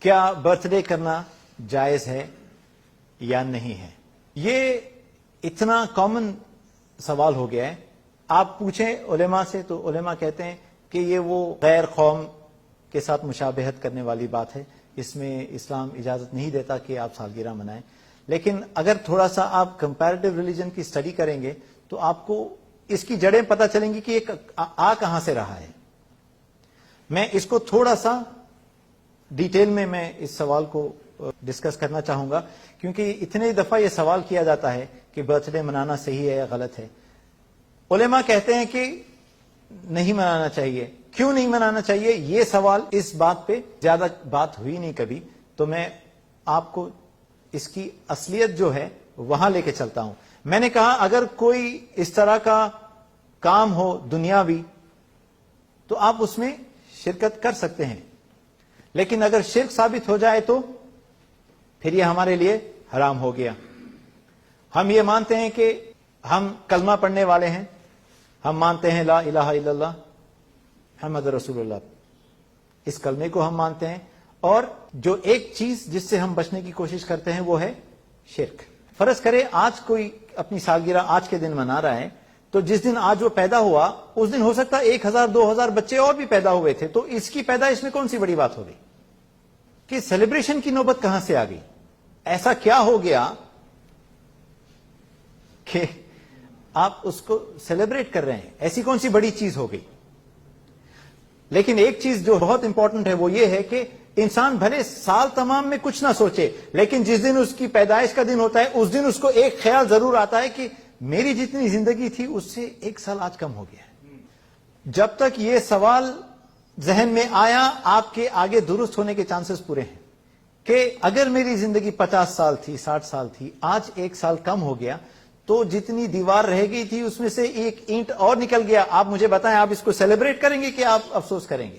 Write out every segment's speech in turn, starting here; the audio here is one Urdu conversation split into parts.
کیا برتھ ڈے کرنا جائز ہے یا نہیں ہے؟ یہ اتنا کامن سوال ہو گیا ہے. آپ پوچھیں علماء سے تو علماء کہتے ہیں کہ یہ وہ غیر قوم کے ساتھ مشابہت کرنے والی بات ہے، اس میں اسلام اجازت نہیں دیتا کہ آپ سالگرہ منائیں. لیکن اگر تھوڑا سا آپ کمپیریٹو ریلیجن کی اسٹڈی کریں گے تو آپ کو اس کی جڑیں پتہ چلیں گی کہ یہ کہاں سے رہا ہے. میں اس کو تھوڑا سا ڈیٹیل میں اس سوال کو ڈسکس کرنا چاہوں گا، کیونکہ اتنے دفعہ یہ سوال کیا جاتا ہے کہ برتھ ڈے منانا صحیح ہے یا غلط ہے. علماء کہتے ہیں کہ نہیں منانا چاہیے. کیوں نہیں منانا چاہیے؟ یہ سوال اس بات پہ زیادہ بات ہوئی نہیں کبھی، تو میں آپ کو اس کی اصلیت جو ہے وہاں لے کے چلتا ہوں. میں نے کہا اگر کوئی اس طرح کا کام ہو دنیاوی تو آپ اس میں شرکت کر سکتے ہیں، لیکن اگر شرک ثابت ہو جائے تو پھر یہ ہمارے لیے حرام ہو گیا. ہم یہ مانتے ہیں کہ ہم کلمہ پڑھنے والے ہیں، ہم مانتے ہیں لا الہ الا اللہ محمد رسول اللہ، اس کلمے کو ہم مانتے ہیں. اور جو ایک چیز جس سے ہم بچنے کی کوشش کرتے ہیں وہ ہے شرک. فرض کرے آج کوئی اپنی سالگرہ آج کے دن منا رہا ہے، تو جس دن آج وہ پیدا ہوا اس دن ہو سکتا ہے 1000 2000 بچے اور بھی پیدا ہوئے تھے، تو اس کی پیدائش میں کون سی بڑی بات ہو گئی کہ سیلیبریشن کی نوبت کہاں سے آ گئی؟ ایسا کیا ہو گیا کہ آپ اس کو سیلیبریٹ کر رہے ہیں؟ ایسی کون سی بڑی چیز ہو گئی؟ لیکن ایک چیز جو بہت امپورٹنٹ ہے وہ یہ ہے کہ انسان بھلے سال تمام میں کچھ نہ سوچے، لیکن جس دن اس کی پیدائش کا دن ہوتا ہے اس دن اس کو ایک خیال ضرور آتا ہے کہ میری جتنی زندگی تھی اس سے 1 سال آج کم ہو گیا ہے. جب تک یہ سوال ذہن میں آیا آپ کے آگے درست ہونے کے چانسز پورے ہیں کہ اگر میری زندگی 50 سال تھی 60 سال تھی، آج 1 سال کم ہو گیا، تو جتنی دیوار رہ گئی تھی اس میں سے ایک اینٹ اور نکل گیا. آپ مجھے بتائیں آپ اس کو سیلیبریٹ کریں گے کہ آپ افسوس کریں گے؟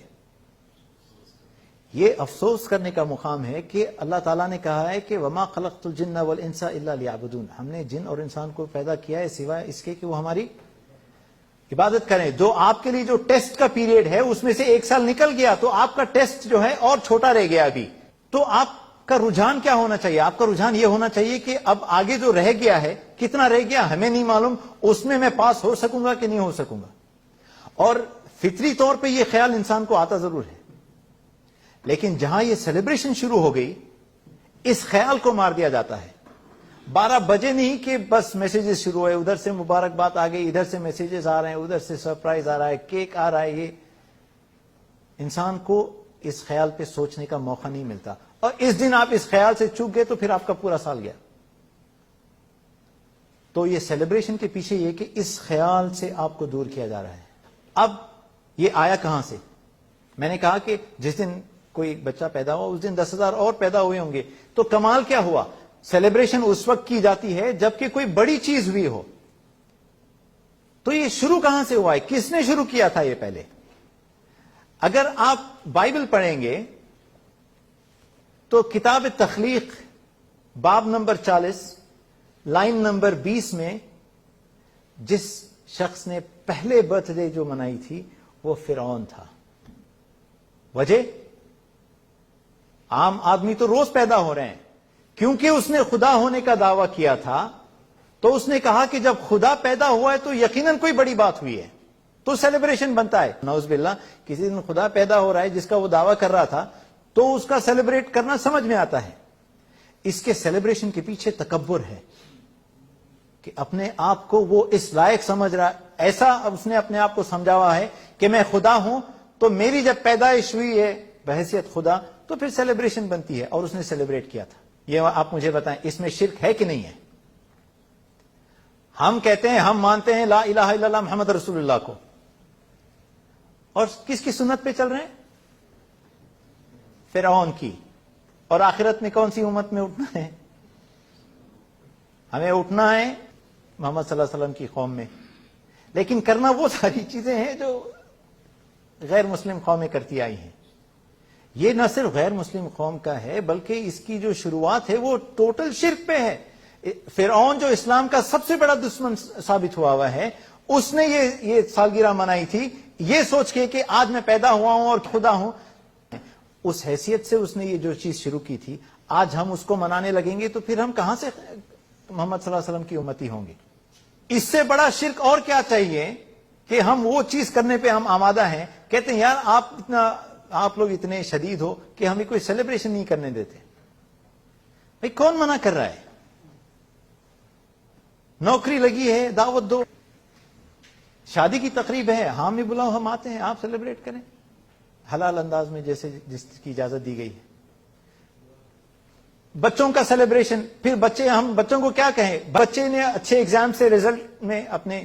یہ افسوس کرنے کا مقام ہے کہ اللہ تعالیٰ نے کہا ہے کہ وما خلقت الجن والانس الا لیعبدون، ہم نے جن اور انسان کو پیدا کیا ہے سوائے اس کے کہ وہ ہماری عبادت کریں. جو آپ کے لیے جو ٹیسٹ کا پیریڈ ہے اس میں سے 1 سال نکل گیا تو آپ کا ٹیسٹ جو ہے اور چھوٹا رہ گیا ابھی. تو آپ کا رجحان کیا ہونا چاہیے؟ آپ کا رجحان یہ ہونا چاہیے کہ اب آگے جو رہ گیا ہے کتنا رہ گیا ہمیں نہیں معلوم، اس میں پاس ہو سکوں گا کہ نہیں ہو سکوں گا. اور فطری طور پہ یہ خیال انسان کو آتا ضرور ہے، لیکن جہاں یہ سیلیبریشن شروع ہو گئی اس خیال کو مار دیا جاتا ہے. 12 بجے نہیں کہ بس میسیجز شروع ہوئے، ادھر سے مبارکباد آ گئی، ادھر سے میسیجز آ رہے ہیں، ادھر سے سرپرائز آ رہا ہے، کیک آ رہا ہے. یہ انسان کو اس خیال پہ سوچنے کا موقع نہیں ملتا، اور اس دن آپ اس خیال سے چوک گئے تو پھر آپ کا پورا سال گیا. تو یہ سیلیبریشن کے پیچھے یہ کہ اس خیال سے آپ کو دور کیا جا رہا ہے. اب یہ آیا کہاں سے؟ میں نے کہا کہ جس دن کوئی بچہ پیدا ہوا اس دن 10,000 اور پیدا ہوئے ہوں گے. تو کمال کیا ہوا؟ سیلیبریشن اس وقت کی جاتی ہے جبکہ کوئی بڑی چیز ہوئی ہو. تو یہ شروع کہاں سے ہوا ہے؟ کس نے شروع کیا تھا یہ پہلے؟ اگر آپ بائبل پڑھیں گے تو کتاب تخلیق باب نمبر 40 لائن نمبر 20 میں جس شخص نے پہلے برتھ ڈے جو منائی تھی وہ فرعون تھا. وجہ؟ عام آدمی تو روز پیدا ہو رہے ہیں، کیونکہ اس نے خدا ہونے کا دعویٰ کیا تھا تو اس نے کہا کہ جب خدا پیدا ہوا ہے تو یقیناً کوئی بڑی بات ہوئی ہے، تو سیلیبریشن بنتا ہے. نعوذ باللہ، کسی دن خدا پیدا ہو رہا ہے جس کا وہ دعویٰ کر رہا تھا تو اس کا سیلیبریٹ کرنا سمجھ میں آتا ہے. اس کے سیلیبریشن کے پیچھے تکبر ہے کہ اپنے آپ کو وہ اس لائق سمجھ رہا، ایسا اس نے اپنے آپ کو سمجھا ہوا ہے کہ میں خدا ہوں، تو میری جب پیدائش ہوئی ہے بحیثیت خدا تو پھر سیلیبریشن بنتی ہے، اور اس نے سیلیبریٹ کیا تھا. یہ آپ مجھے بتائیں اس میں شرک ہے کہ نہیں ہے؟ ہم کہتے ہیں ہم مانتے ہیں لا الہ الا اللہ محمد رسول اللہ کو، اور کس کی سنت پہ چل رہے ہیں؟ فرعون کی. اور آخرت میں کون سی امت میں اٹھنا ہے؟ ہمیں اٹھنا ہے محمد صلی اللہ علیہ وسلم کی قوم میں. لیکن کرنا وہ ساری چیزیں ہیں جو غیر مسلم قومیں کرتی آئی ہیں. یہ نہ صرف غیر مسلم قوم کا ہے بلکہ اس کی جو شروعات ہے وہ ٹوٹل شرک پہ ہے. فرعون جو اسلام کا سب سے بڑا دشمن ثابت ہوا ہے، اس نے یہ سالگرہ منائی تھی یہ سوچ کے کہ آج میں پیدا ہوا ہوں اور خدا ہوں. اس حیثیت سے اس نے یہ جو چیز شروع کی تھی، آج ہم اس کو منانے لگیں گے تو پھر ہم کہاں سے محمد صلی اللہ علیہ وسلم کی امتی ہوں گے؟ اس سے بڑا شرک اور کیا چاہیے کہ ہم وہ چیز کرنے پہ ہم آمادہ ہیں، کہتے ہیں یار آپ لوگ اتنے شدید ہو کہ ہمیں کوئی سیلیبریشن نہیں کرنے دیتے۔ بھئی کون منع کر رہا ہے؟ نوکری لگی ہے، دعوت دو، شادی کی تقریب ہے، ہاں میں بلاؤ، ہم آتے ہیں، آپ سیلیبریٹ کریں حلال انداز میں جیسے جس کی اجازت دی گئی ہے۔ بچوں کا سیلیبریشن، پھر ہم بچوں کو کیا کہیں؟ بچے نے اچھے ایگزام سے رزلٹ میں اپنے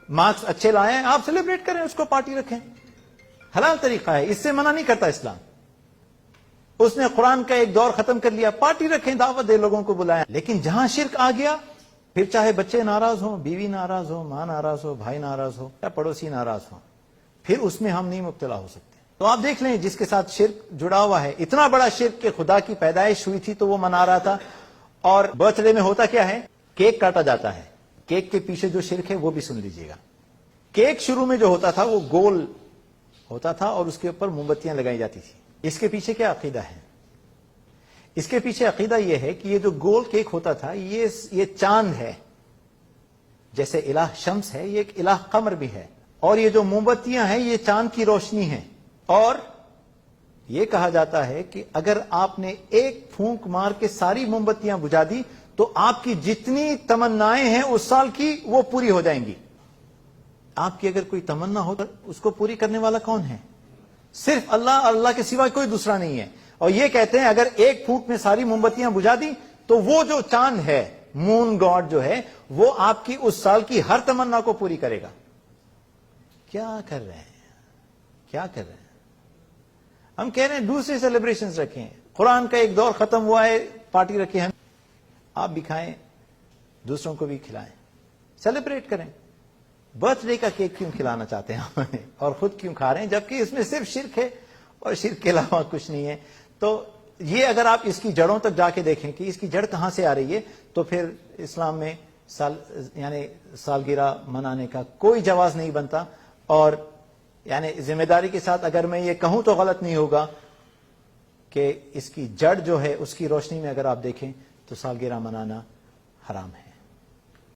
مارکس اچھے لائے ہیں، آپ سیلیبریٹ کریں، اس کو پارٹی رکھیں، حلال طریقہ ہے، اس سے منع نہیں کرتا اسلام۔ اس نے قرآن کا ایک دور ختم کر لیا، پارٹی رکھیں، دعوت دے، لوگوں کو بلائیں۔ لیکن جہاں شرک آ گیا، پھر چاہے بچے ناراض ہوں، بیوی ناراض ہو، ماں ناراض ہو، بھائی ناراض ہو یا پڑوسی ناراض ہو، پھر اس میں ہم نہیں مبتلا ہو سکتے۔ تو آپ دیکھ لیں جس کے ساتھ شرک جڑا ہوا ہے، اتنا بڑا شرک کہ خدا کی پیدائش ہوئی تھی تو وہ منا رہا تھا، اور برتھ ڈے میں ہوتا کیا ہے؟ کیک کاٹا جاتا ہے۔ کیک کے پیچھے جو شرک ہے وہ بھی سن لیجئے گا۔ کیک شروع میں جو ہوتا تھا وہ گول ہوتا تھا اور اس کے اوپر موم بتیاں لگائی جاتی تھی۔ اس کے پیچھے کیا عقیدہ ہے؟ اس کے پیچھے عقیدہ یہ ہے کہ یہ جو گول کیک ہوتا تھا یہ چاند ہے، جیسے الہ شمس ہے، یہ ایک الہ قمر بھی ہے، اور یہ جو موم بتیاں ہیں یہ چاند کی روشنی ہیں۔ اور یہ کہا جاتا ہے کہ اگر آپ نے ایک پھونک مار کے ساری موم بتیاں بجھا دی تو آپ کی جتنی تمنائیں ہیں اس سال کی وہ پوری ہو جائیں گی۔ آپ کی اگر کوئی تمنا ہو تو اس کو پوری کرنے والا کون ہے؟ صرف اللہ، اور اللہ کے سوا کوئی دوسرا نہیں ہے۔ اور یہ کہتے ہیں اگر ایک پھونک میں ساری موم بتیاں بجھا دی تو وہ جو چاند ہے، مون گاڈ جو ہے، وہ آپ کی اس سال کی ہر تمنا کو پوری کرے گا۔ کیا کر رہے ہیں؟ کیا کر رہے ہیں؟ ہم کہہ رہے ہیں دوسرے سیلیبریشنز رکھیں، قرآن کا ایک دور ختم ہوا ہے، پارٹی رکھیں، ہم آپ بھی کھائیں، دوسروں کو بھی کھلائیں، سیلیبریٹ کریں۔ برتھ ڈے کا کیک کیوں کھلانا چاہتے ہیں ہمیں اور خود کیوں کھا رہے ہیں، جبکہ اس میں صرف شرک ہے اور شرک کے علاوہ کچھ نہیں ہے۔ تو یہ اگر آپ اس کی جڑوں تک جا کے دیکھیں کہ اس کی جڑ کہاں سے آ رہی ہے، تو پھر اسلام میں یعنی سالگرہ منانے کا کوئی جواز نہیں بنتا۔ اور یعنی ذمہ داری کے ساتھ اگر میں یہ کہوں تو غلط نہیں ہوگا کہ اس کی جڑ جو ہے اس کی روشنی میں اگر آپ دیکھیں تو سالگرہ منانا حرام ہے۔